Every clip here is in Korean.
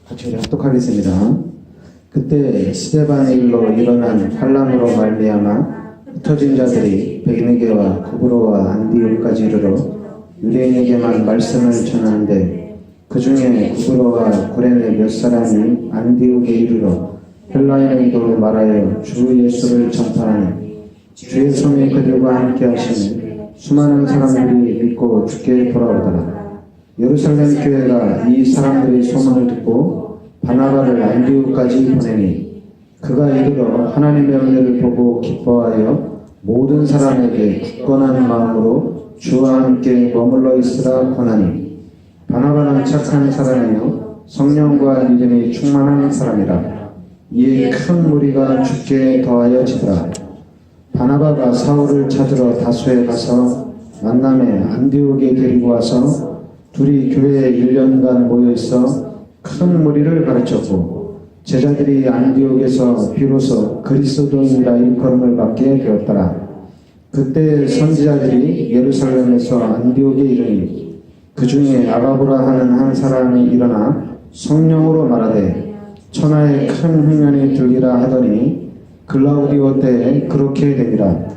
같이 우리 합독하겠습니다. 그때 스데반의 일로 일어난 환란으로 말미암아 흩어진 자들이 베르니게와 구브로와 안디옥까지 이르러 유대인에게만 말씀을 전하는데 그 중에 구브로와 고레네 몇 사람이 안디옥에 이르러 헬라인에도 말하여 주 예수를 전파하니 주의 성에 그들과 함께 하시니 수많은 사람들이 믿고 주께 돌아오더라. 예루살렘 교회가 이 사람들의 소문을 듣고 바나바를 안디옥까지 보내니 그가 이르러 하나님의 은혜를 보고 기뻐하여 모든 사람에게 굳건한 마음으로 주와 함께 머물러 있으라 권하니 바나바는 착한 사람이요 성령과 믿음이 충만한 사람이라. 이에 큰 무리가 주께 더하여 지더라. 바나바가 사울을 찾으러 다소에 가서 만남에 안디옥에 데리고 와서 둘이 교회에 1년간 모여있어 큰 무리를 가르쳤고 제자들이 안디옥에서 비로소 그리스도인이라 일컬음을 받게 되었더라. 그때 선지자들이 예루살렘에서 안디옥에 이르니 그 중에 아가보라 하는 한 사람이 일어나 성령으로 말하되 천하에 큰 흉년이 들리라 하더니 글라우디오 때에 그렇게 되니라.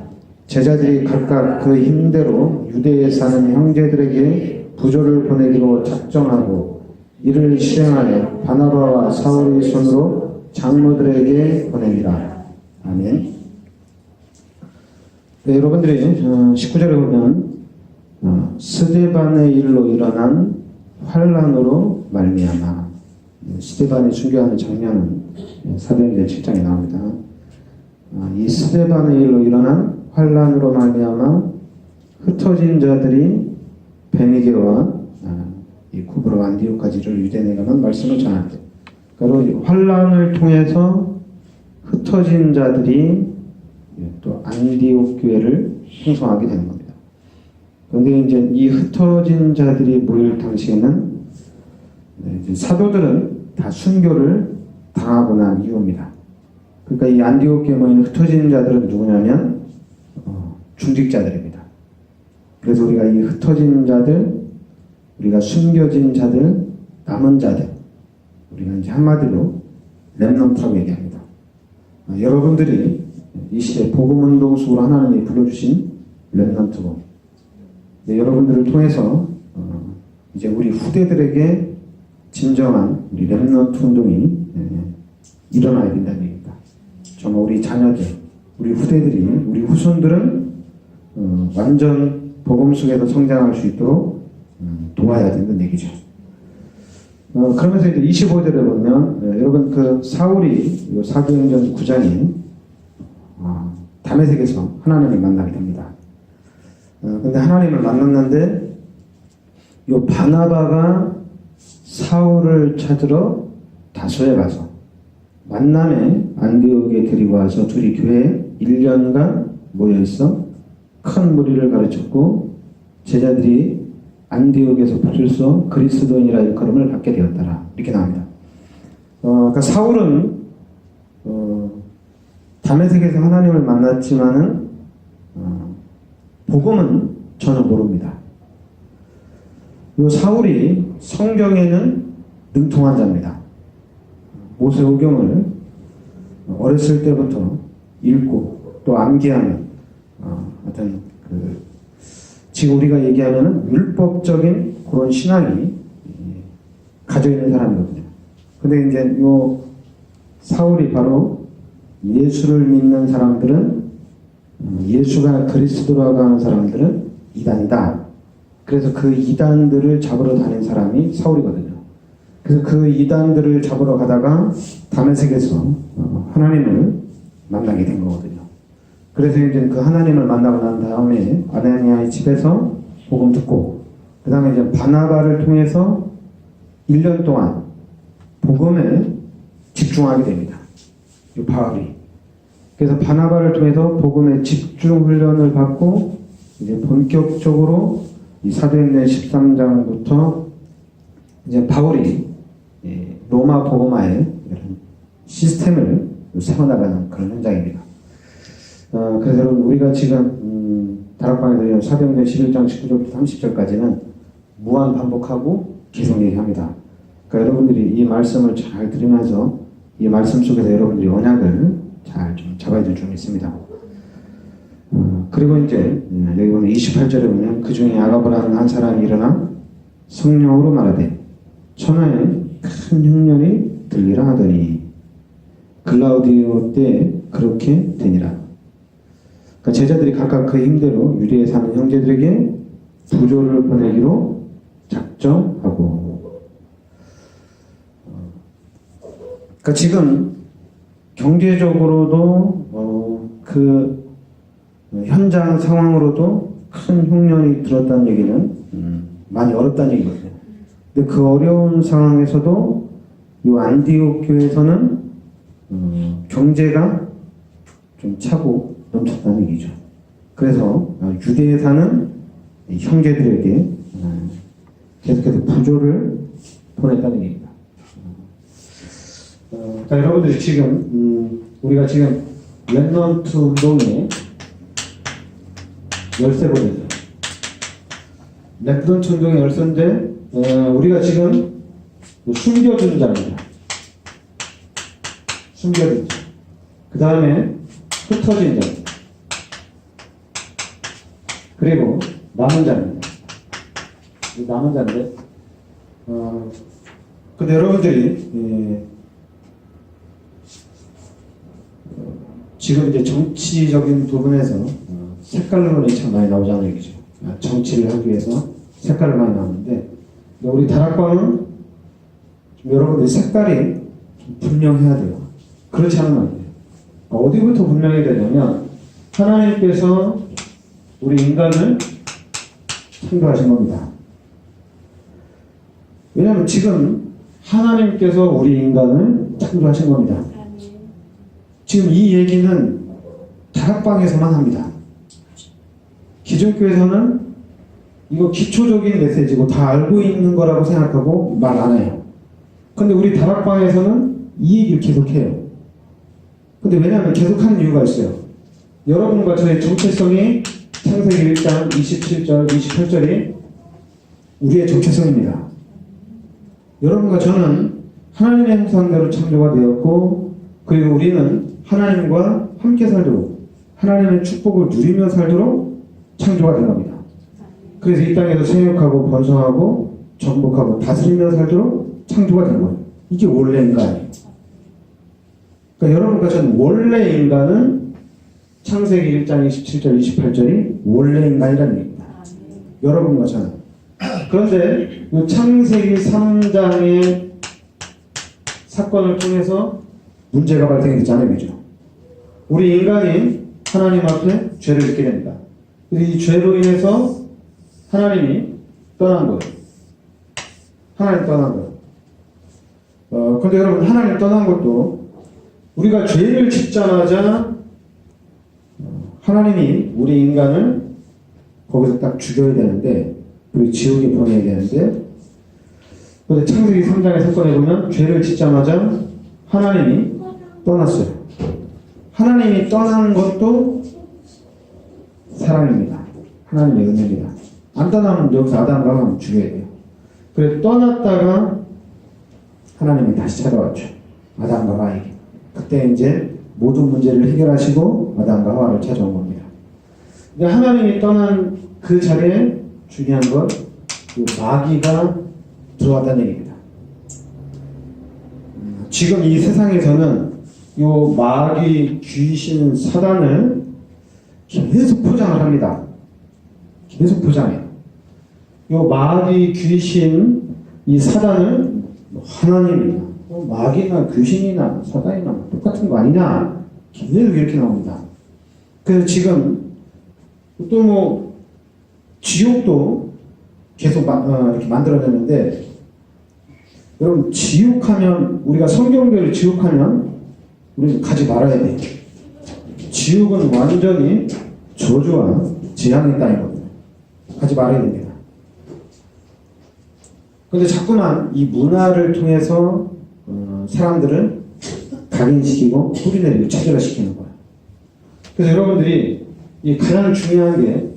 제자들이 각각 그 힘대로 유대에 사는 형제들에게 부조를 보내기로 작정하고 이를 실행하여 바나바와 사울의 손으로 장로들에게 보냅니다. 아멘. 네, 여러분들이 19절에 보면 스데반의 일로 일어난 환란으로 말미암아, 스데반이 순교하는 장면은 사도행전 7장에 나옵니다. 이 스데반의 일로 일어난 환란으로 말미암아 흩어진 자들이 베르니게와 이 구브로 안디옥까지를 유대인에게만 말씀을 전하는데, 그리고 환란을 통해서 흩어진 자들이 또 안디옥 교회를 형성하게 되는 겁니다. 그런데 이제 이 흩어진 자들이 모일 당시에는 이제 사도들은 다 순교를 당하고 난 이후입니다. 그러니까 이 안디옥 교회에 모이는 흩어진 자들은 누구냐면 중직자들입니다. 그래서 우리가 이 흩어진 자들, 우리가 숨겨진 자들, 남은 자들, 우리가 이제 한마디로 렘넌트라고 얘기합니다. 여러분들이 이 시대 복음운동 속으로 하나님이 불러주신 렘넌트고, 여러분들을 통해서 이제 우리 후대들에게 진정한 우리 렘넌트 운동이 일어나야 된다는 얘기입니다. 정말 우리 자녀들, 우리 후대들이, 우리 후손들은 완전 복음 속에서 성장할 수 있도록 도와야 된다는 얘기죠. 그러면서 이제 25절에 보면 여러분 그 사울이 사도행전 9장에 다메섹에서 하나님을 만나게 됩니다. 근데 하나님을 만났는데 요 바나바가 사울을 찾으러 다소에 가서 만남에 안디옥에 데리고 와서 둘이 교회에 1년간 모여있어 큰 무리를 가르쳤고 제자들이 안디옥에서 비로소 그리스도인이라 일컬음을 받게 되었더라. 이렇게 나옵니다. 그러니까 사울은 다메섹에서 하나님을 만났지만은 복음은 전혀 모릅니다. 이 사울이 성경에는 능통한 자입니다. 모세오경을 어렸을 때부터 읽고 또 암기하는 어떤 지금 우리가 얘기하면은 율법적인 그런 신앙이 가져 있는 사람이거든요. 근데 이제 요 사울이 바로 예수를 믿는 사람들은 예수가 그리스도라고 하는 사람들은 이단이다. 그래서 그 이단들을 잡으러 다닌 사람이 사울이거든요. 그래서 그 이단들을 잡으러 가다가 다메섹에서 하나님을 만나게 된 거거든요. 그래서 이제 그 하나님을 만나고 난 다음에 아나니아의 집에서 복음 듣고 그 다음에 이제 바나바를 통해서 1년 동안 복음에 집중하게 됩니다. 이 바울이. 그래서 바나바를 통해서 복음에 집중 훈련을 받고 이제 본격적으로 이 사도행전 13장부터 이제 바울이 로마 복음화의 시스템을 세워나가는 그런 현장입니다. 그래서 여러분 우리가 지금 다락방에서 사도행전 11장 19절부터 30절까지는 무한 반복하고 계속 얘기합니다. 그러니까 여러분들이 이 말씀을 잘 들으면서 이 말씀 속에서 여러분들이 언약을 잘 좀 잡아야 될 점이 있습니다. 그리고 이제 여기 보면 28절에 보면 그 중에 아가브라는 한 사람이 일어나 성령으로 말하되 천하에 큰 흉년이 들리라 하더니 글라우디오 때 그렇게 되니라. 그러니까 제자들이 각각 그 힘대로 유대에 사는 형제들에게 부조를 보내기로 작정하고. 그러니까 지금 경제적으로도 그 현장 상황으로도 큰 흉년이 들었다는 얘기는 많이 어렵다는 얘기거든요. 근데 그 어려운 상황에서도 이 안디옥 교회에서는 경제가 좀 차고 넘쳤다는 얘기죠. 그래서 유대에 사는 형제들에게 계속해서 부조를 보냈다는 얘기입니다. 그러니까 여러분들이 지금 우리가 지금 랩넌트 운동의 열쇠거든요. 랩넌트 운동의 열쇠인데 우리가 지금 숨겨둔 자입니다. 숨겨둔 자. 그 다음에 흩어진 자. 그리고 남은 자입니다. 남은 자인데 근데 여러분들이 지금 이제 정치적인 부분에서 색깔론이 참 많이 나오자는 얘기죠. 정치를 하기 위해서 색깔을 많이 나오는데 우리 다락방은 여러분들 색깔이 좀 분명해야 돼요. 그렇지 않으면 안 돼요. 어디부터 분명해야 되냐면 하나님께서 우리 인간을 창조하신 겁니다. 왜냐하면 지금 하나님께서 우리 인간을 창조하신 겁니다. 지금 이 얘기는 다락방에서만 합니다. 기존교회에서는 이거 기초적인 메시지고 다 알고 있는 거라고 생각하고 말 안 해요. 근데 우리 다락방에서는 이 얘기를 계속해요. 근데 왜냐하면 계속하는 이유가 있어요. 여러분과 저의 정체성이 창세기 1장 27절, 28절이 우리의 정체성입니다. 여러분과 저는 하나님의 형상대로 창조가 되었고 그리고 우리는 하나님과 함께 살도록 하나님의 축복을 누리며 살도록 창조가 된 겁니다. 그래서 이 땅에서 생육하고 번성하고 정복하고 다스리며 살도록 창조가 된 거예요. 이게 원래 인간이에요. 그러니까 여러분과 저는 원래 인간은 창세기 1장 27절 28절이 원래 인간이라는 얘기입니다. 여러분과 저는. 그런데 이 창세기 3장의 사건을 통해서 문제가 발생이 됐잖아요. 그죠? 우리 인간이 하나님 앞에 죄를 짓게 됩니다. 이 죄로 인해서 하나님이 떠난 거예요. 하나님 떠난 거예요. 근데 여러분, 하나님 떠난 것도 우리가 죄를 짓자마자 하나님이 우리 인간을 거기서 딱 죽여야 되는데, 그리고 지옥에 보내야 되는데, 근데 창세기 3장의 사건에 보면 죄를 짓자마자 하나님이 떠났어요. 하나님이 떠난 것도 사랑입니다. 하나님의 은혜입니다. 안 떠나면 여기서 아담과 하와는 죽여야 돼요. 그래서 떠났다가 하나님이 다시 찾아왔죠. 아담과 하와에게. 그때 이제 모든 문제를 해결하시고 아담과 하와를 찾아온 겁니다. 근데 하나님이 떠난 그 자리에 중요한 건 그 마귀가 들어왔다는 얘기입니다. 지금 이 세상에서는 요 마귀, 귀신, 사단을 계속 포장을 합니다. 계속 포장해요. 요 마귀, 귀신, 이 사단을 하나님이나 마귀나 귀신이나 사단이나 똑같은 거 아니냐 계속 이렇게 나옵니다. 그래서 지금 또 뭐 지옥도 계속 이렇게 만들어내는데 여러분 지옥하면 우리가 성경대로 지옥하면 우리는 가지 말아야 돼요. 지옥은 완전히 저주와 재앙의 땅이거든요. 가지 말아야 됩니다. 근데 자꾸만 이 문화를 통해서 사람들을 각인시키고 뿌리내리고 차별화시키는 거예요. 그래서 여러분들이 이 가장 중요한 게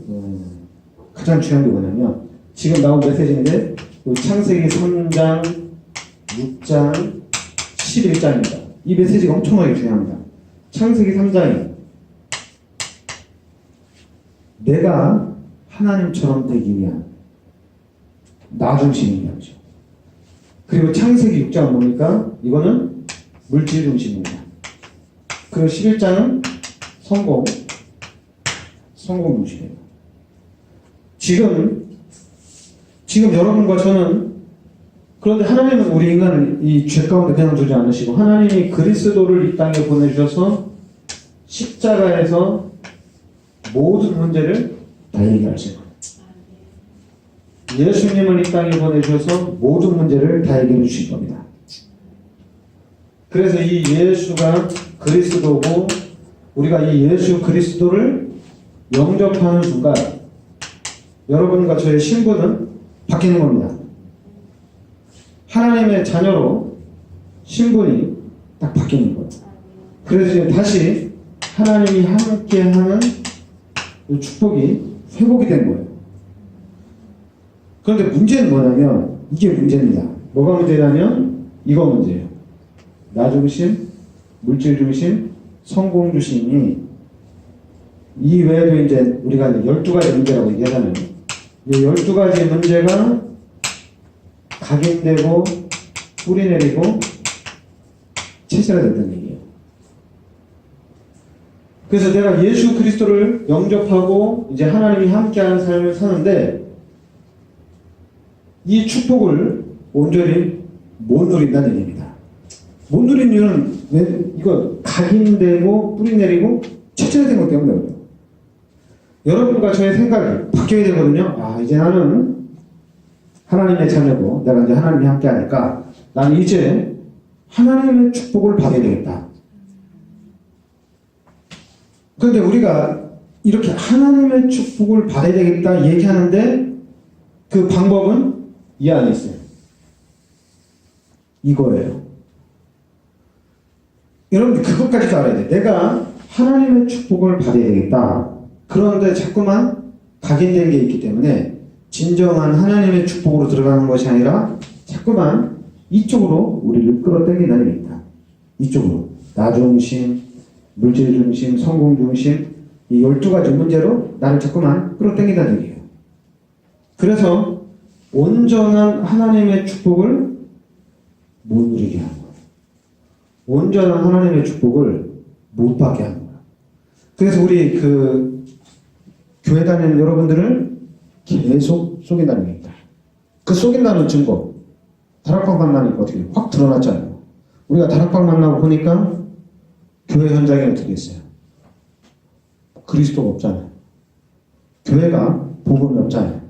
뭐냐면 지금 나온 메시지인데 창세기 3장 6장 11장입니다. 이 메시지가 엄청나게 중요합니다. 창세기 3장에 내가 하나님처럼 되기 위한 나 중심이라죠. 그리고 창세기 6장 보니까 이거는 물질 중심입니다. 그리고 11장은 성공 중심이에요. 지금 여러분과 저는 그런데 하나님은 우리 인간을 이 죄 가운데 그냥 두지 않으시고 하나님이 그리스도를 이 땅에 보내주셔서 십자가에서 모든 문제를 다 해결하신 거예요. 예수님을 이 땅에 보내주셔서 모든 문제를 다 해결해 주신 겁니다. 그래서 이 예수가 그리스도고 우리가 이 예수 그리스도를 영접하는 순간 여러분과 저의 신분은 바뀌는 겁니다. 하나님의 자녀로 신분이 딱 바뀌는 거예요. 그래서 이제 다시 하나님이 함께하는 축복이 회복이 된 거예요. 그런데 문제는 뭐냐면 이게 문제입니다. 뭐가 문제냐면 이거 문제예요. 나 중심, 물질 중심, 성공 중심이 이 외에도 이제 우리가 12가지 문제라고 얘기하잖아요. 이 12가지 문제가 각인되고 뿌리내리고 체질화된다는 얘기예요. 그래서 내가 예수 그리스도를 영접하고 이제 하나님이 함께하는 삶을 사는데 이 축복을 온전히 못 누린다는 얘기입니다. 못 누린 이유는 왜 이거 각인되고 뿌리내리고 체질화된 것 때문에 여러분과 저의 생각이 바뀌어야 되거든요. 아, 이제 나는 하나님의 자녀고 내가 이제 하나님이 함께 하니까 나는 이제 하나님의 축복을 받아야 되겠다. 그런데 우리가 이렇게 하나님의 축복을 받아야 되겠다 얘기하는데 그 방법은 이 안에 있어요. 이거예요. 여러분 그것까지도 알아야 돼. 내가 하나님의 축복을 받아야 되겠다. 그런데 자꾸만 각인된 게 있기 때문에 진정한 하나님의 축복으로 들어가는 것이 아니라 자꾸만 이쪽으로 우리를 끌어당긴다는 얘기입니다. 이쪽으로. 나 중심, 물질 중심, 성공 중심 이 12가지 문제로 나를 자꾸만 끌어당긴다는 얘기예요. 그래서 온전한 하나님의 축복을 못 누리게 하는 거예요. 온전한 하나님의 축복을 못 받게 하는 거예요. 그래서 우리 교회 다니는 여러분들을 계속 속인다는 얘기입니다. 그 속인다는 증거, 다락방 만나니까 어떻게 확 드러났잖아요. 우리가 다락방 만나고 보니까 교회 현장에 어떻게 있어요? 그리스도가 없잖아요. 교회가 복음이 없잖아요.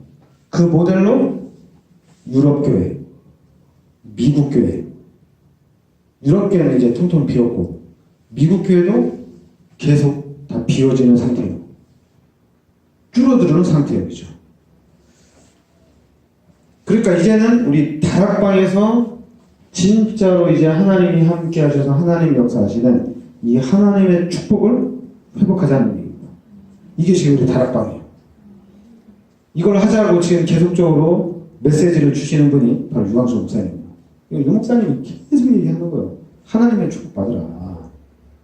그 모델로 유럽교회, 미국교회, 유럽교회는 이제 통통 비었고 미국교회도 계속 다 비워지는 상태예요. 줄어드는 상태예요. 그죠? 그러니까 이제는 우리 다락방에서 진짜로 이제 하나님이 함께 하셔서 하나님 역사하시는 이 하나님의 축복을 회복하자는 얘기입니다. 이게 지금 우리 다락방이에요. 이걸 하자고 지금 계속적으로 메시지를 주시는 분이 바로 유광수 목사님입니다. 유 목사님이 계속 얘기하는 거예요. 하나님의 축복 받으라.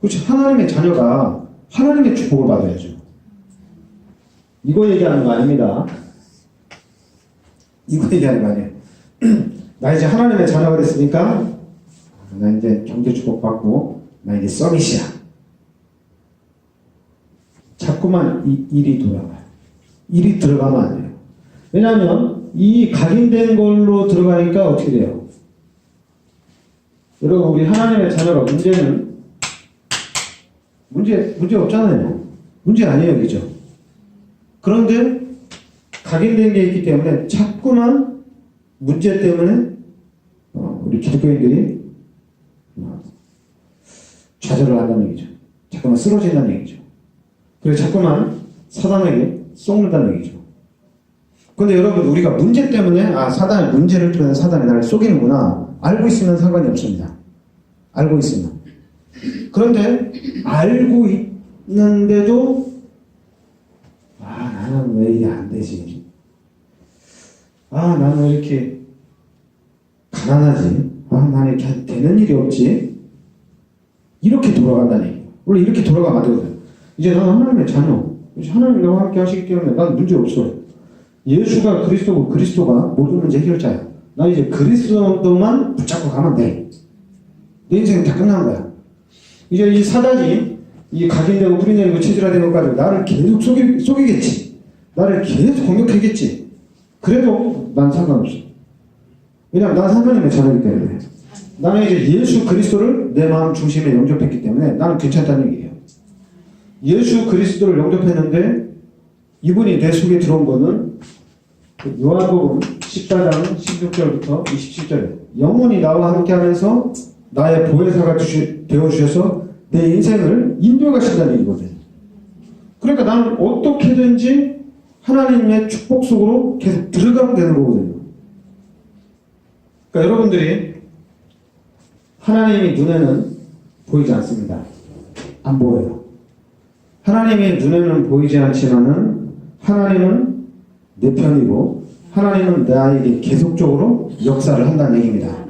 그렇지. 하나님의 자녀가 하나님의 축복을 받아야죠. 이거 얘기하는 거 아닙니다. 이거 얘기하는 거 아니에요. 나 이제 하나님의 자녀가 됐으니까 나 이제 경제 축복 받고 나 이제 서밋이야. 자꾸만 이 일이 돌아가요. 일이 들어가면 안 돼요. 왜냐하면 이 각인된 걸로 들어가니까 어떻게 돼요? 여러분 우리 하나님의 자녀가 문제 없잖아요. 문제 아니에요. 그죠? 그런데 각인된 게 있기 때문에 자꾸만 문제 때문에 우리 기독교인들이 좌절을 한다는 얘기죠. 자꾸만 쓰러진다는 얘기죠. 그래서 자꾸만 사단에게 속는다는 얘기죠. 그런데 여러분 우리가 문제 때문에 사단의 문제를 때문에 사단이 나를 속이는구나 알고 있으면 상관이 없습니다. 알고 있으면. 그런데 알고 있는데도 나는 왜 이게 안 되지? 나는 왜 이렇게 가난하지? 나는 되는 일이 없지. 이렇게 돌아간다는 얘기예요. 원래 이렇게 돌아가면 안 되거든. 이제 나는 하나님의 자녀. 하나님 나와 함께 하시기 때문에 난 문제 없어. 예수가 그리스도고 그리스도가 모든 문제 해결자야. 나 이제 그리스도만 붙잡고 가면 돼. 내 인생은 다 끝난 거야. 이제 이 사단이 이 각인되고 뿌리내리고 체질화되는 것까지 나를 계속 속이겠지. 나를 계속 공격하겠지. 그래도 난 상관없어. 왜냐면 난 하나님의 자녀이기 때문에. 나는 이제 예수 그리스도를 내 마음 중심에 영접했기 때문에 나는 괜찮다는 얘기예요. 예수 그리스도를 영접했는데 이분이 내 속에 들어온 거는 요한복음 14장 16절부터 27절에 영원히 나와 함께 하면서 나의 보혜사가 되어주셔서 내 인생을 인도해 가신다는 얘기거든. 그러니까 나는 어떻게든지 하나님의 축복 속으로 계속 들어가면 되는 거거든요. 그러니까 여러분들이 하나님의 눈에는 보이지 않습니다. 안 보여요. 하나님의 눈에는 보이지 않지만은 하나님은 내 편이고 하나님은 나에게 계속적으로 역사를 한다는 얘기입니다.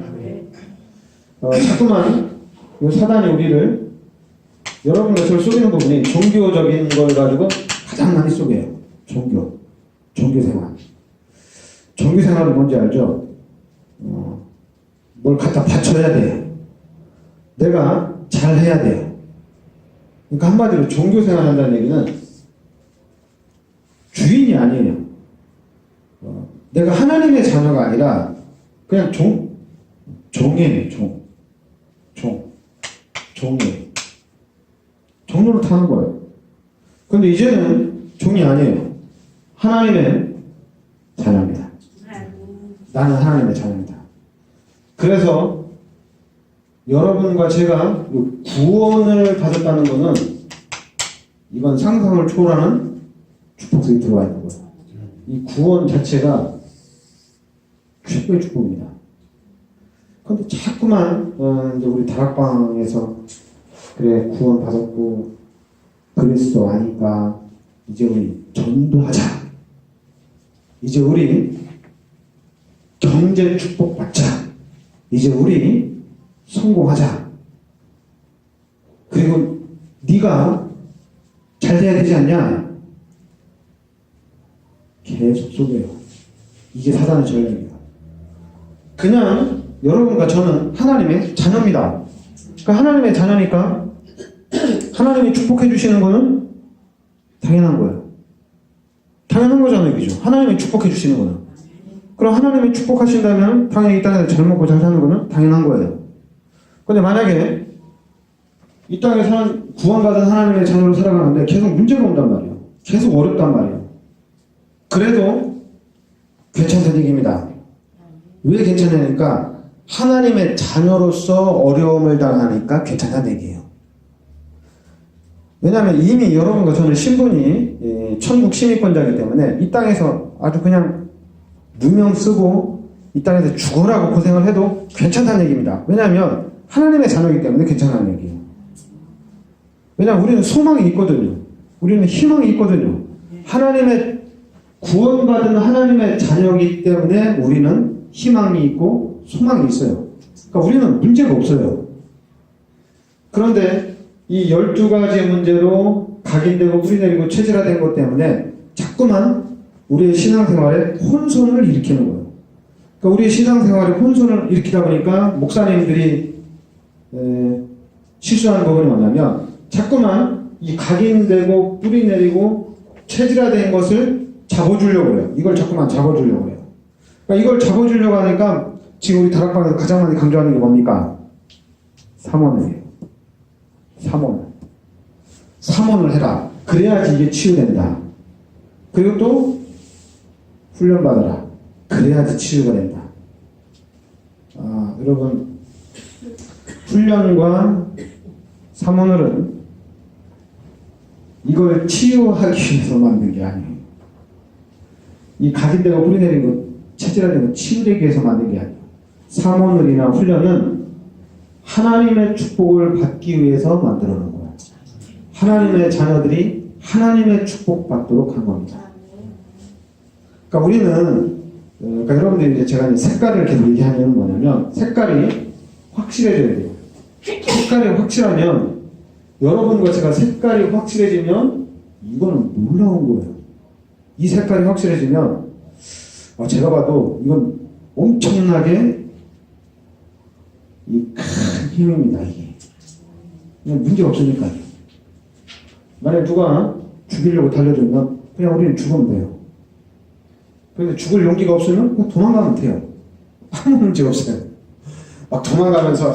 자꾸만 이 사단이 우리를 여러분과 저를 속이는 부분이 종교적인 걸 가지고 가장 많이 속여요. 종교 생활. 종교 생활은 뭔지 알죠? 뭘 갖다 바쳐야 돼요. 내가 잘해야 돼요. 그러니까 한마디로 종교 생활 한다는 얘기는 주인이 아니에요. 내가 하나님의 자녀가 아니라 그냥 종이에요. 종이에요. 종로를 타는 거예요. 근데 이제는 종이 아니에요. 하나님의 자녀입니다. 나는 하나님의 자녀입니다. 그래서 여러분과 제가 구원을 받았다는 것은 이건 상상을 초월하는 축복 속에 들어와 있는 거예요. 이 구원 자체가 최고의 축복입니다. 그런데 자꾸만 이제 우리 다락방에서 그래 구원 받았고 그리스도 아니까 이제 우리 전도하자. 이제 우리 경제 축복 받자. 이제 우리 성공하자. 그리고 네가 잘 돼야 되지 않냐? 계속 속여요. 이게 사단의 전략입니다. 그냥 여러분과 저는 하나님의 자녀입니다. 그러니까 하나님의 자녀니까 하나님이 축복해 주시는 거는 당연한 거예요. 당연한 거잖아요. 그죠? 하나님이 축복해 주시는 거는. 그럼 하나님이 축복하신다면 당연히 이 땅에서 잘 먹고 잘 사는 거는 당연한 거예요. 근데 만약에 이 땅에 사는 구원받은 하나님의 자녀로 살아가는데 계속 문제가 온단 말이에요. 계속 어렵단 말이에요. 그래도 괜찮다는 얘기입니다. 왜 괜찮으니까 하나님의 자녀로서 어려움을 당하니까 괜찮다는 얘기예요. 왜냐하면 이미 여러분과 저는 신분이 천국 시민권자이기 때문에 이 땅에서 아주 그냥 누명 쓰고 이 땅에서 죽으라고 고생을 해도 괜찮다는 얘기입니다. 왜냐하면 하나님의 자녀이기 때문에 괜찮다는 얘기예요. 왜냐하면 우리는 소망이 있거든요. 우리는 희망이 있거든요. 하나님의 구원받은 하나님의 자녀이기 때문에 우리는 희망이 있고 소망이 있어요. 그러니까 우리는 문제가 없어요. 그런데 이 12가지의 문제로 각인되고 뿌리내리고 체질화된 것 때문에 자꾸만 우리의 신앙생활에 혼선을 일으키는 거예요. 그러니까 우리의 신앙생활에 혼선을 일으키다 보니까 목사님들이 실수하는 부분이 뭐냐면 자꾸만 이 각인되고 뿌리내리고 체질화된 것을 잡아주려고 해요. 이걸 자꾸만 잡아주려고 해요. 그러니까 이걸 잡아주려고 하니까 지금 우리 다락방에서 가장 많이 강조하는 게 뭡니까? 삼원이에요. 삼원을 해라. 그래야지 이게 치유된다. 그리고 또 훈련받아라. 그래야지 치유가 된다. 여러분 훈련과 삼원을은 이걸 치유하기 위해서 만든 게 아니에요. 이 각인되고 뿌리내린 것, 체질화된 것 치유되기 위해서 만든 게 아니에요. 삼원을이나 훈련은 하나님의 축복을 받기 위해서 만들어 놓은 거예요. 하나님의 자녀들이 하나님의 축복 받도록 한 겁니다. 그러니까 우리는, 그러니까 여러분들이 이제 제가 색깔을 계속 얘기하는 건 뭐냐면, 색깔이 확실해져야 돼요. 색깔이 확실하면, 여러분과 제가 색깔이 확실해지면 이거는 놀라운 거예요. 이 색깔이 확실해지면 제가 봐도 이건 엄청나게 큰 힘입니다. 이게 그냥 문제 없으니까요. 만약 누가 죽이려고 달려들면 그냥 우리는 죽으면 돼요. 그런데 죽을 용기가 없으면 그냥 도망가면 돼요. 아무 문제 없어요. 막 도망가면서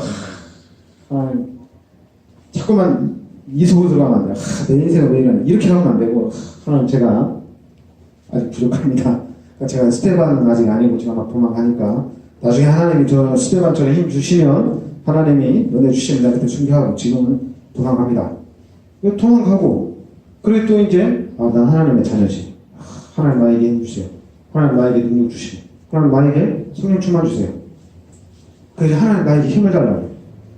자꾸만 이 속으로 들어가면 안 돼요. 내 인생은 왜 이러냐 이렇게 하면 안 되고, 하나님 제가 아직 부족합니다. 제가 스테반은 아직 아니고 제가 막 도망가니까 나중에 하나님이 저 스테반처럼 힘 주시면 하나님이 은혜 주시면 내가 그때 순교하고, 지금은 도망갑니다. 도망가고, 그리고 또 이제 난 하나님의 자녀지. 하나님 나에게 힘 주세요. 하나님 나에게 능력 주시고, 하나님 나에게 성령 충만 주세요. 그래서 하나님 나에게 힘을 달라고.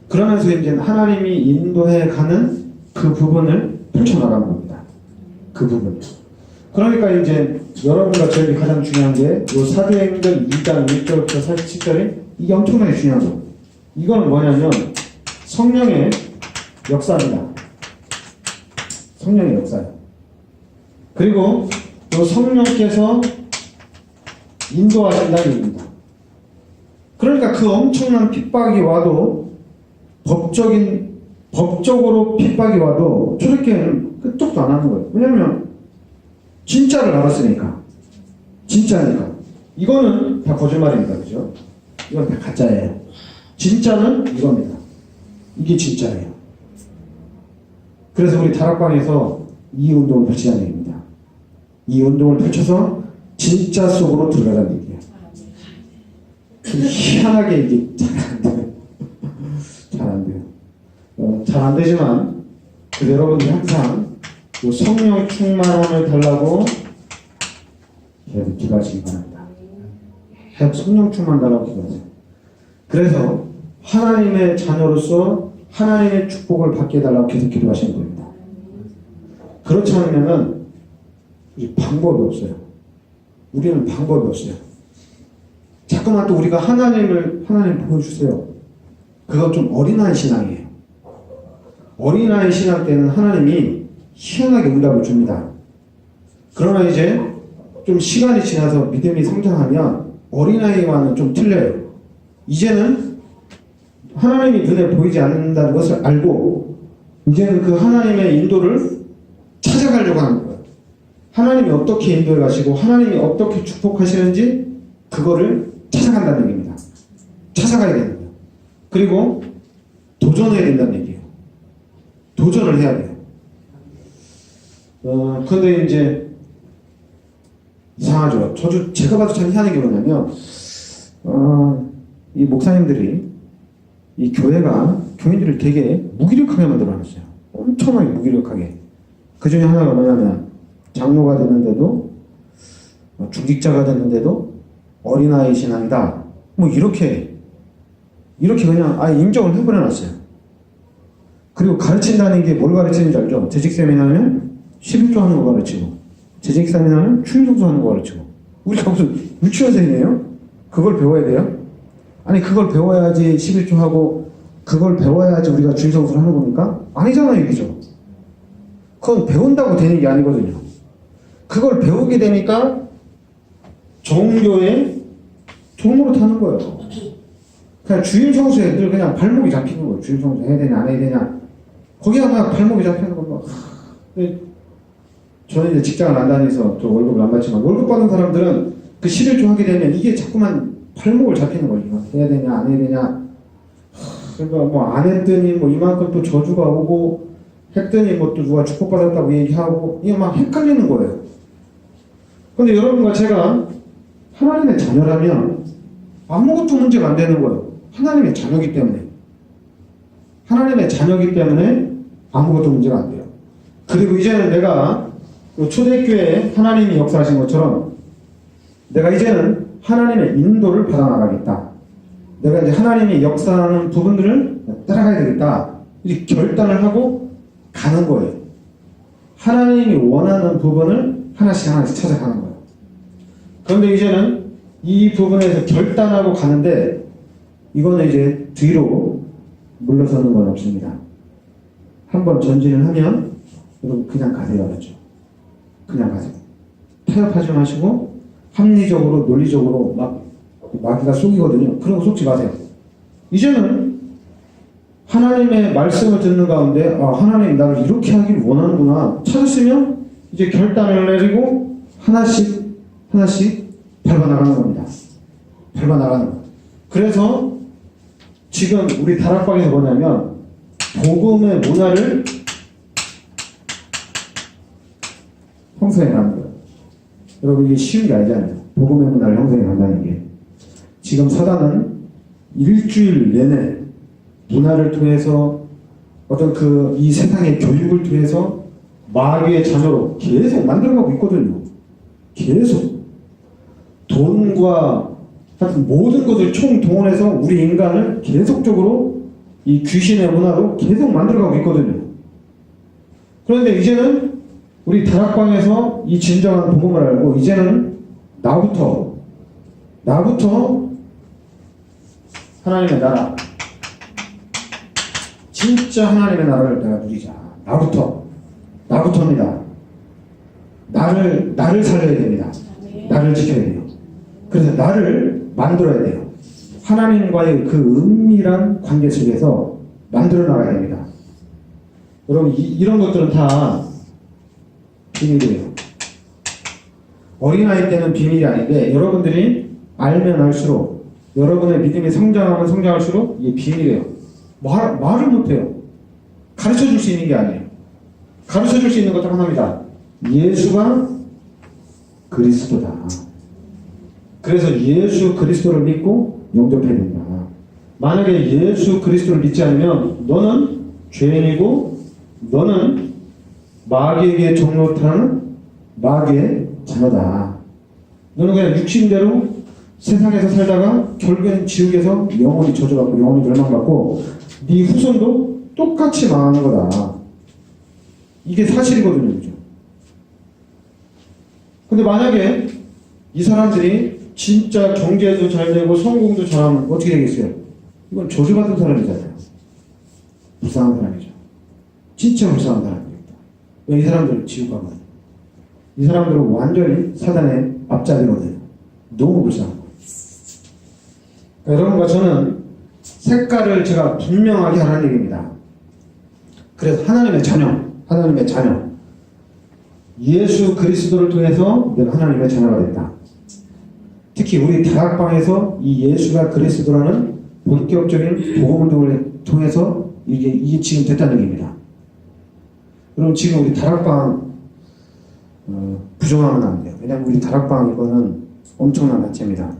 그러면서 이제 하나님이 인도해 가는 그 부분을 펼쳐나가는 겁니다. 그 부분. 그러니까 이제 여러분과 저에게 가장 중요한 게 이 사도행전 2장 1절부터 47절에 이게 엄청나게 중요한 거예요. 이거는 뭐냐면 성령의 역사입니다. 성령의 역사예요. 그리고 이 성령께서 인도하신다는 얘기입니다. 그러니까 그 엄청난 핍박이 와도, 법적으로 핍박이 와도 초대교회는 끄떡도 안 하는 거예요. 왜냐면 진짜를 알았으니까. 진짜니까. 이거는 다 거짓말입니다. 그죠? 이건 다 가짜예요. 진짜는 이겁니다. 이게 진짜예요. 그래서 우리 다락방에서 이 운동을 펼치자는 얘기입니다. 이 운동을 펼쳐서 진짜 속으로 들어가자는 얘기예요. 희한하게 이게 잘 안 돼요. 잘 안 돼요. 잘 안 되지만, 여러분들이 항상 성령 충만함을 달라고 계속 기도하시기 바랍니다. 계속 성령 충만 달라고 기도하세요. 그래서 하나님의 자녀로서 하나님의 축복을 받게 해달라고 계속 기도하시는 겁니다. 그렇지 않으면 방법이 없어요. 우리는 방법이 없어요. 자꾸만 또 우리가 하나님 보여주세요. 그건 좀 어린아이 신앙이에요. 어린아이 신앙 때는 하나님이 희한하게 응답을 줍니다. 그러나 이제 좀 시간이 지나서 믿음이 성장하면 어린아이와는 좀 틀려요. 이제는 하나님이 눈에 보이지 않는다는 것을 알고, 이제는 그 하나님의 인도를 찾아가려고 하는 거예요. 하나님이 어떻게 인도해 가시고 하나님이 어떻게 축복하시는지 그거를 찾아간다는 얘기입니다. 찾아가야 되는 거예요. 그리고 도전해야 된다는 얘기예요. 도전을 해야 돼요. 근데 이제 이상하죠. 제가 봐도 참 희한한 게 뭐냐면, 이 목사님들이 이 교인들을 되게 무기력하게 만들어놨어요. 엄청나게 무기력하게. 그 중에 하나가 뭐냐면, 장로가 됐는데도, 중직자가 됐는데도 어린아이 신앙이다. 뭐 이렇게 그냥 인정을 해버려놨어요. 그리고 가르친다는 게 뭘 가르치는지 알죠? 재직 세미나는 11조 하는 거 가르치고, 재직 세미나는 추인성수 하는 거 가르치고. 우리가 무슨 유치원생이에요? 그걸 배워야 돼요? 아니, 그걸 배워야지 11조 하고, 그걸 배워야지 우리가 주일성수를 하는 겁니까? 아니잖아요, 이게죠. 그건 배운다고 되는 게 아니거든요. 그걸 배우게 되니까 종교의 종으로 타는 거예요. 그냥 주일성수에 늘 그냥 발목이 잡히는 거예요. 주일성수 해야 되냐, 안 해야 되냐. 거기가 그냥 발목이 잡히는 겁니다. 저는 이제 직장을 안 다니서 또 월급을 안 받지만, 월급 받는 사람들은 그 11조 하게 되면 이게 자꾸만 발목을 잡히는 거예요. 해야 되냐, 안 해야 되냐. 그러니까 뭐 안 했더니 뭐 이만큼 또 저주가 오고, 했더니 뭐 또 누가 축복받았다고 얘기하고, 이게 막 헷갈리는 거예요. 근데 여러분과 제가 하나님의 자녀라면 아무것도 문제가 안 되는 거예요. 하나님의 자녀이기 때문에. 하나님의 자녀이기 때문에 아무것도 문제가 안 돼요. 그리고 이제는 내가 초대교회에 하나님이 역사하신 것처럼 내가 이제는 하나님의 인도를 받아나가겠다. 내가 이제 하나님이 역사하는 부분들을 따라가야 되겠다. 이렇게 결단을 하고 가는 거예요. 하나님이 원하는 부분을 하나씩 찾아가는 거예요. 그런데 이제는 이 부분에서 결단하고 가는데, 이거는 이제 뒤로 물러서는 건 없습니다. 한번 전진을 하면 여러분 그냥 가세요. 그렇죠? 그냥 가세요. 타협하지 마시고 합리적으로 논리적으로 막 마귀가 속이거든요. 그런 거 속지 마세요. 이제는 하나님의 말씀을 듣는 가운데 하나님 나를 이렇게 하길 원하는구나 찾았으면 이제 결단을 내리고 하나씩 밟아나가는 겁니다. 밟아나가는 거. 그래서 지금 우리 다락방에서 뭐냐면 복음의 문화를 형성해 가는 거예요. 여러분 이게 쉬운 게 아니잖아요. 복음의 문화를 형성해 간다는 게. 지금 사단은 일주일 내내 문화를 통해서 어떤 이 세상의 교육을 통해서 마귀의 자녀로 계속 만들어가고 있거든요. 계속 돈과 하여튼 모든 것을 총동원해서 우리 인간을 계속적으로 이 귀신의 문화로 계속 만들어가고 있거든요. 그런데 이제는 우리 다락방에서 이 진정한 복음을 알고 이제는 나부터 하나님의 나라, 진짜 하나님의 나라를 내가 누리자. 나부터입니다. 나를 살려야 됩니다. 나를 지켜야 돼요. 그래서 나를 만들어야 돼요. 하나님과의 그 은밀한 관계 속에서 만들어 나가야 됩니다. 여러분 이런 것들은 다 비밀이에요. 어린아이 때는 비밀이 아닌데 여러분들이 알면 알수록 여러분의 믿음이 성장하면 성장할수록 이게 비밀이에요. 말을 못해요. 가르쳐줄 수 있는 게 아니에요. 가르쳐줄 수 있는 것 딱 하나입니다. 예수가 그리스도다. 그래서 예수 그리스도를 믿고 영접해야 된다. 만약에 예수 그리스도를 믿지 않으면 너는 죄인이고 너는 마귀에게 종노릇하는 마귀의 자녀다. 너는 그냥 육신대로 세상에서 살다가 결국엔 지옥에서 영원히 저주받고 영원히 멸망받고 네 후손도 똑같이 망하는 거다. 이게 사실이거든요. 그죠? 근데 만약에 이 사람들이 진짜 경제도 잘 되고 성공도 잘하면 어떻게 되겠어요? 이건 저주받은 사람이잖아요. 불쌍한 사람이죠. 진짜 불쌍한 사람입니다. 왜 이 사람들 지옥 가거든요. 이 사람들은 완전히 사단의 앞잡이거든요. 너무 불쌍한 거예요. 그러니까 여러분과 저는 색깔을 제가 분명하게 하라는 얘기입니다. 그래서 하나님의 자녀. 예수 그리스도를 통해서 내가 하나님의 자녀가 됐다. 특히 우리 다락방에서 이 예수가 그리스도라는 본격적인 복음운동을 통해서 이게 지금 됐다는 얘기입니다. 그럼 지금 우리 다락방 부정하면 안 돼요. 왜냐하면 우리 다락방 이거는 엄청난 단체입니다.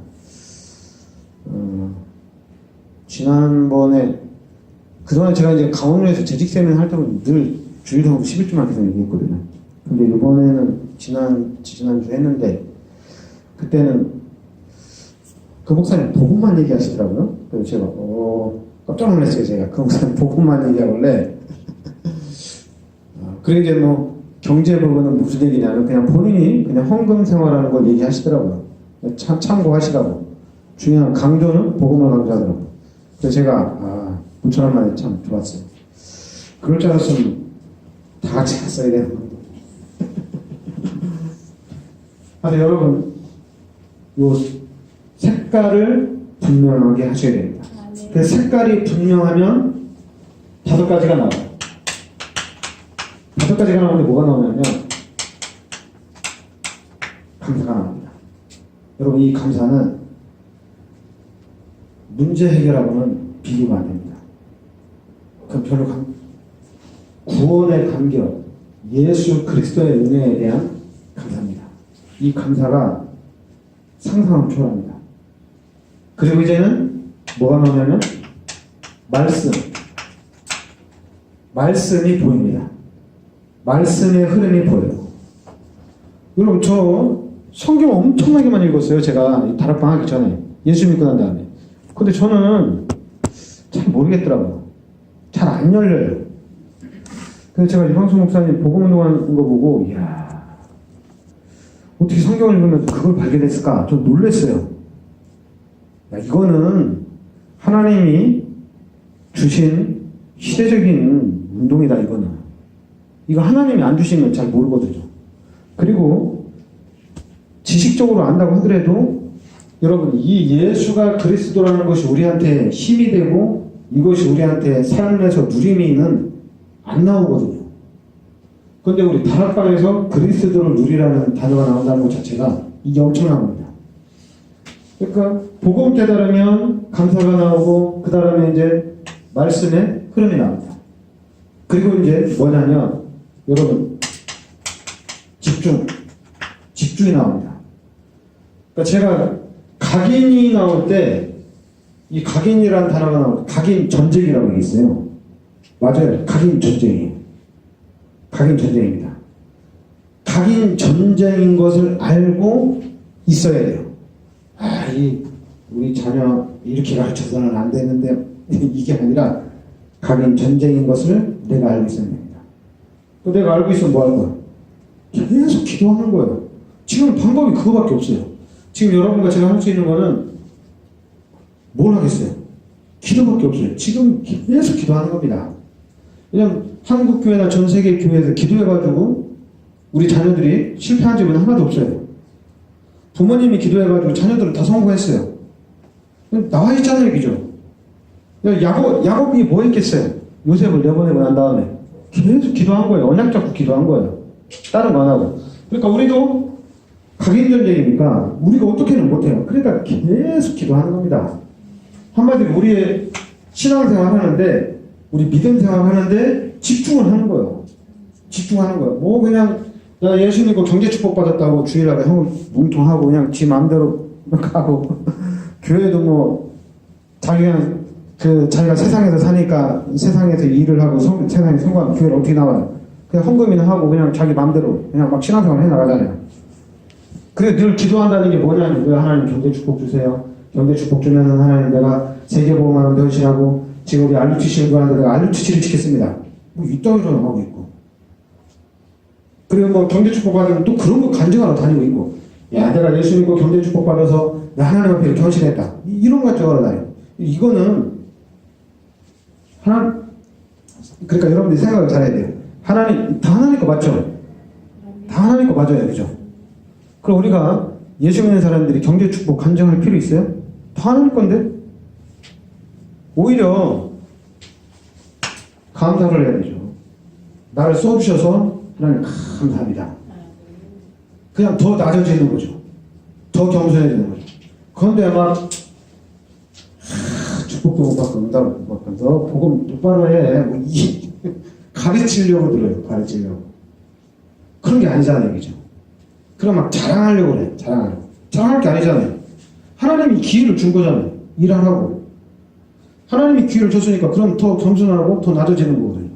지난번에 그동안 제가 이제 강원도에서 재직 세미나 할 때는 늘 주일하고 11주만 계속 얘기했거든요. 근데 이번에는 지난주 했는데 그때는 그 목사님 복음만 얘기하시더라고요. 그래서 제가 깜짝 놀랐어요. 제가 그 목사님 복음만 얘기하길래 그리고 이제 뭐 경제 부분은 무슨 얘기냐면 그냥 본인이 그냥 헌금 생활하는 걸 얘기하시더라고요. 참고하시라고. 중요한 강조는 복음을 강조하더라고요. 그래서 제가 부처란 말이 참 좋았어요. 그럴 줄 알았으면 다 같이 갔어야 되는 건데. 근데 여러분 요 색깔을 분명하게 하셔야 됩니다. 그래서 색깔이 분명하면 5가지가 나와요. 5가지가 나오는데 뭐가 나오냐면 감사가 나옵니다. 여러분 이 감사는 문제 해결하고는 비교가 안 됩니다. 그럼 별로 구원의 감격, 예수 그리스도의 은혜에 대한 감사입니다. 이 감사가 상상을 초월합니다. 그리고 이제는 뭐가 나오냐면 말씀이 보입니다. 말씀의 흐름이 보여요. 여러분 저 성경 엄청나게 많이 읽었어요. 제가 다락방 하기 전에 예수 믿고 난 다음에. 근데 저는 잘 모르겠더라고요. 잘 안 열려요. 그래서 제가 이황수 목사님 복음운동하는 거 보고 이야 어떻게 성경을 읽으면서 그걸 발견했을까? 좀 놀랐어요. 야, 이거는 하나님이 주신 시대적인 운동이다, 이거는. 이거 하나님이 안 주시면 잘 모르거든요. 그리고 지식적으로 안다고 하더라도 여러분, 이 예수가 그리스도라는 것이 우리한테 힘이 되고 이것이 우리한테 삶에서 누림이는 안 나오거든요. 그런데 우리 다락방에서 그리스도를 누리라는 단어가 나온다는 것 자체가 이게 엄청난 겁니다. 그러니까 복음 깨달으면 감사가 나오고 그 다음에 이제 말씀의 흐름이 나옵니다. 그리고 이제 뭐냐면 여러분 집중이 나옵니다. 그러니까 제가 각인이 나올 때 이 각인이라는 단어가 나올 때 각인 전쟁이라고 있어요. 맞아요. 각인 전쟁이에요. 각인 전쟁입니다. 각인 전쟁인 것을 알고 있어야 돼요. 우리 자녀 이렇게 가르쳐서는 안 되는데 이게 아니라 각인 전쟁인 것을 내가 알고 있어야 됩니다. 또 내가 알고 있으면 뭐 할 거야? 계속 기도하는 거예요. 지금 방법이 그거밖에 없어요. 지금 여러분과 제가 할 수 있는 거는 뭘 하겠어요? 기도밖에 없어요. 지금 계속 기도하는 겁니다. 왜냐면 한국 교회나 전 세계 교회에서 기도해가지고 우리 자녀들이 실패한 적은 하나도 없어요. 부모님이 기도해가지고 자녀들은 다 성공했어요. 나와 있잖아요, 얘기죠. 야곱이 뭐 했겠어요? 요셉을 내보내고 난 다음에 계속 기도한 거예요. 언약 잡고 기도한 거예요. 다른 거 안 하고. 그러니까 우리도 각인 전쟁이니까 우리가 어떻게는 못해요. 그러니까 계속 기도하는 겁니다. 한마디로 우리의 신앙생활 하는데, 우리 믿음 생활 하는데 집중을 하는 거예요. 집중하는 거예요. 뭐 그냥 나 예수 믿고 경제 축복 받았다고 주일날에 뭉통하고 그냥 지 마음대로 가고 교회도 뭐 자기가 세상에서 사니까 세상에서 일을 하고 세상에 성공하면 교회를 어떻게 나와요? 그냥 헌금이나 하고 그냥 자기 마음대로 그냥 막 신앙생활 해 나가잖아요. 그래 늘 기도한다는 게 뭐냐면 왜 하나님 경제 축복 주세요. 경제 축복 주면은 하나님 내가 세계보험하는 변신하고 지금 우리 알루치시를 좋아하는데 내가 알루치시를 지켰습니다. 뭐 이따위로 하고 있고. 그리고 뭐 경제 축복 받으면 또 그런 거 간증하러 다니고 있고. 야 내가 예수 믿고 경제 축복 받아서 나 하나님 앞에 변신했다. 이런 거 가지고 다녀요. 이거는 그러니까 여러분들이 생각을 잘해야 돼요. 다 하나님 거 맞죠? 다 하나님 거 맞아요. 그죠? 그럼 우리가 예수 믿는 사람들이 경제 축복 간증할 필요 있어요? 다 하나님 건데? 오히려 감사를 해야 되죠. 나를 써주셔서 하나님 감사합니다. 그냥 더 낮아지는 거죠. 더 겸손해지는 거죠. 그런데 막 축복도 못 받고 응답을 못 받고 너 복음 똑바로 해. 뭐 가르치려고 들어요. 가르치려고. 그런 게 아니잖아요. 그죠? 그럼 막 자랑하려고 그래. 자랑할 게 아니잖아요. 하나님이 기회를 준 거잖아요. 일하라고. 하나님이 기회를 줬으니까 그럼 더 겸손하고 더 낮아지는 거거든요.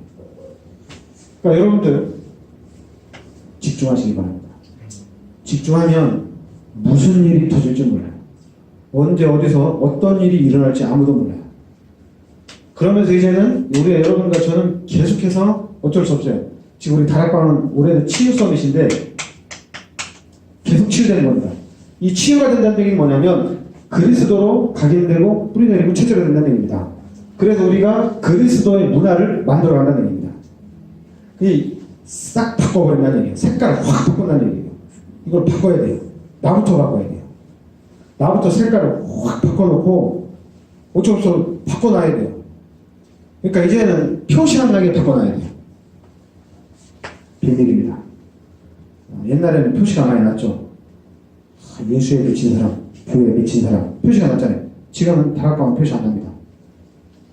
그러니까 여러분들 집중하시기 바랍니다. 집중하면 무슨 일이 터질지 몰라요. 언제 어디서 어떤 일이 일어날지 아무도 몰라요. 그러면서 이제는 우리 여러분과 저는 계속해서 어쩔 수 없어요. 지금 우리 다락방은 올해는 치유 서밋인데 계속 치유되는 겁니다. 이 치유가 된다는 얘기는 뭐냐면 그리스도로 각인되고 뿌리내리고 체제가 된다는 얘기입니다. 그래서 우리가 그리스도의 문화를 만들어간다는 얘기입니다. 이 싹 바꿔버린다는 얘기예요. 색깔을 확 바꾼다는 얘기예요. 이걸 바꿔야 돼요. 나부터 바꿔야 돼요. 나부터 색깔을 확 바꿔놓고 어쩔 수 없어 바꿔놔야 돼요. 그러니까 이제는 표시한 나게 바꿔놔야 돼요. 비밀입니다. 옛날에는 표시가 많이 났죠. 예수에 미친 사람, 교회에 미친 사람 표시가 났잖아요. 지금은 다락방은 표시 안 납니다.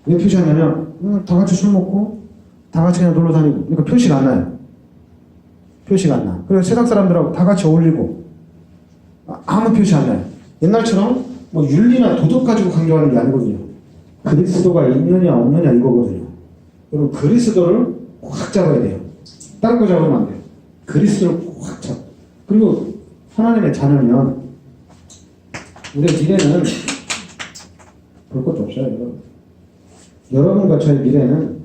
왜 표시 안 나냐면 다 같이 술 먹고 다 같이 그냥 놀러 다니고 그러니까 표시가 안 나요. 표시가 안 나. 그래서 세상 사람들하고 다 같이 어울리고 아무 표시 안 나요. 옛날처럼 뭐 윤리나 도덕 가지고 강조하는 게 아니거든요. 그리스도가 있느냐 없느냐 이거거든요. 여러분 그리스도를 확 잡아야 돼요. 다른 거 잡으면 안 돼요. 그리스도를 확 잡. 그리고 하나님의 자녀면 우리의 미래는 볼 것도 없어요. 여러분. 여러분과 저의 미래는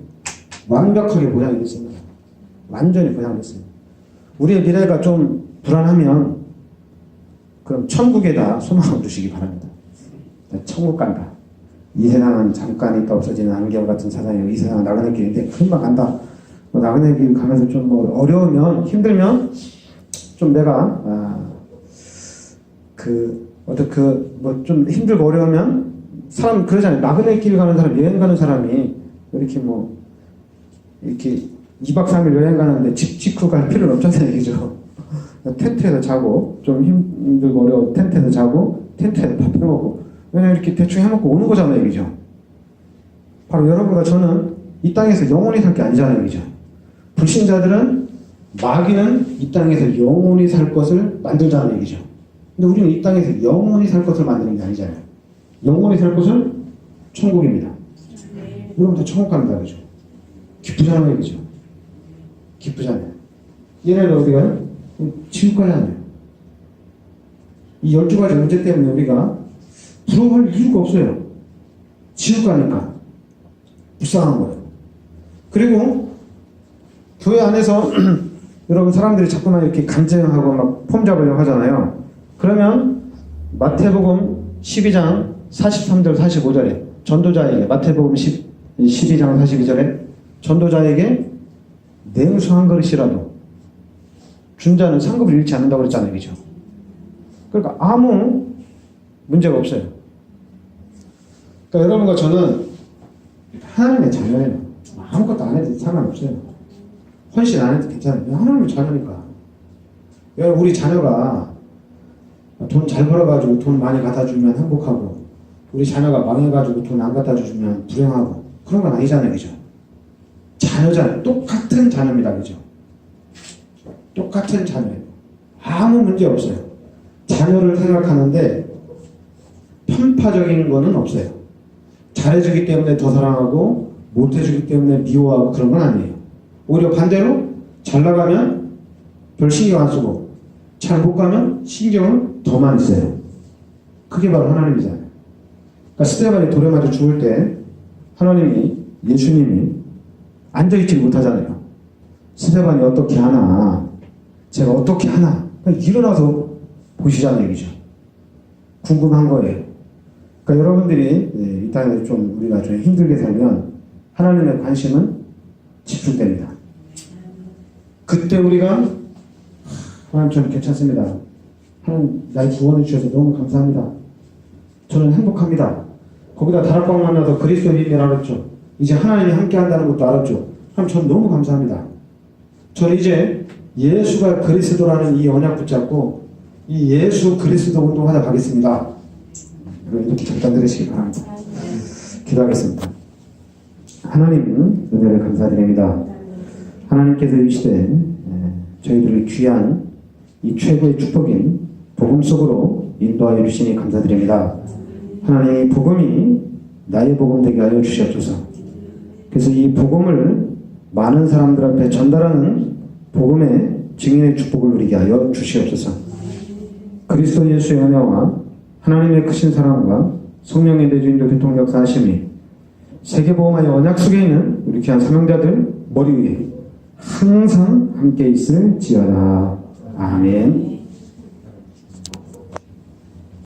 완벽하게 보장이 됐습니다. 완전히 보장이 됐습니다. 우리의 미래가 좀 불안하면 그럼 천국에다 소망을 두시기 바랍니다. 천국 간다. 이 세상은 잠깐 있다 없어지는 안개와 같은 세상이고 이 세상은 나그네 길인데 금방 간다. 뭐 나그네 길 가면서 좀 뭐 어려우면 힘들면 좀 내가 뭐 좀 힘들고 어려우면 사람 그러잖아요. 나그네 길 가는 사람, 여행 가는 사람이 이렇게 뭐 이렇게 2박 3일 여행 가는데 집 짓고 갈 필요는 없잖아요, 그죠? 텐트에서 자고 좀 힘들고 어려워 텐트에서 자고 텐트에서 밥 해먹고 그냥 이렇게 대충 해먹고 오는 거잖아요, 그죠? 바로 여러분과 저는 이 땅에서 영원히 살 게 아니잖아요, 그죠? 불신자들은 마귀는 이 땅에서 영원히 살 것을 만들자는 얘기죠. 근데 우리는 이 땅에서 영원히 살 것을 만드는 게 아니잖아요. 영원히 살 것은 천국입니다. 여러분들 천국 갑니다, 그죠? 기쁘잖아요, 그죠? 기쁘잖아요. 얘네는 어디 가요? 지옥 가잖아요. 이 12가지 문제 때문에 우리가 부러워할 이유가 없어요. 지옥 가니까. 불쌍한 거예요. 그리고 교회 안에서 여러분 사람들이 자꾸만 이렇게 간증하고 막 폼 잡으려고 하잖아요. 그러면 마태복음 12장 43절 45절에 전도자에게 마태복음 12장 42절에 전도자에게 냉수 한 그릇이라도 준 자는 상급을 잃지 않는다고 그랬잖아요. 그죠? 그러니까 아무 문제가 없어요. 그러니까 여러분과 저는 하나님의 자녀예요. 아무것도 안 해도 상관없어요. 헌신 안 해도 괜찮아요. 하나님의 자녀니까. 우리 자녀가 돈 잘 벌어가지고 돈 많이 갖다 주면 행복하고 우리 자녀가 망해가지고 돈 안 갖다 주면 불행하고 그런 건 아니잖아요. 그죠? 자녀잖아요. 똑같은 자녀입니다. 그죠? 똑같은 자녀예요. 아무 문제 없어요. 자녀를 생각하는데 편파적인 거는 없어요. 잘해주기 때문에 더 사랑하고 못해주기 때문에 미워하고 그런 건 아니에요. 오히려 반대로 잘 나가면 별 신경 안 쓰고 잘 못 가면 신경을 더 많이 써요. 그게 바로 하나님이잖아요. 그러니까 스데반이 돌에 맞아 죽을 때 하나님이 예수님이 앉아있지 못하잖아요. 스데반이 어떻게 하나 제가 어떻게 하나 일어나서 보시자는 얘기죠. 궁금한 거예요. 그러니까 여러분들이 이 땅에서 좀 우리가 좀 힘들게 살면 하나님의 관심은 집중됩니다. 그때 우리가 하나님 저는 괜찮습니다. 하나님 날 구원해 주셔서 너무 감사합니다. 저는 행복합니다. 거기다 다락방 만나서 그리스도인을 알았죠. 이제 하나님이 함께 한다는 것도 알았죠. 하나님 저는 너무 감사합니다. 저는 이제 예수가 그리스도라는 이 언약 붙잡고 이 예수 그리스도 운동하다 가겠습니다. 여러분 이렇게 결단 들으시기 바랍니다. 기도하겠습니다. 하나님 은혜를 감사드립니다. 하나님께서 이 시대에 저희들을 귀한 이 최고의 축복인 복음 속으로 인도하여 주시니 감사드립니다. 하나님 이 복음이 나의 복음 되게 하여 주시옵소서. 그래서 이 복음을 많은 사람들 앞에 전달하는 복음의 증인의 축복을 누리게 하여 주시옵소서. 그리스도 예수의 은혜와 하나님의 크신 사랑과 성령의 내주인도 교통 역사하심이 세계보험의 언약 속에 있는 우리 귀한 사명자들 머리 위에 항상 함께 있을지어다. 아멘.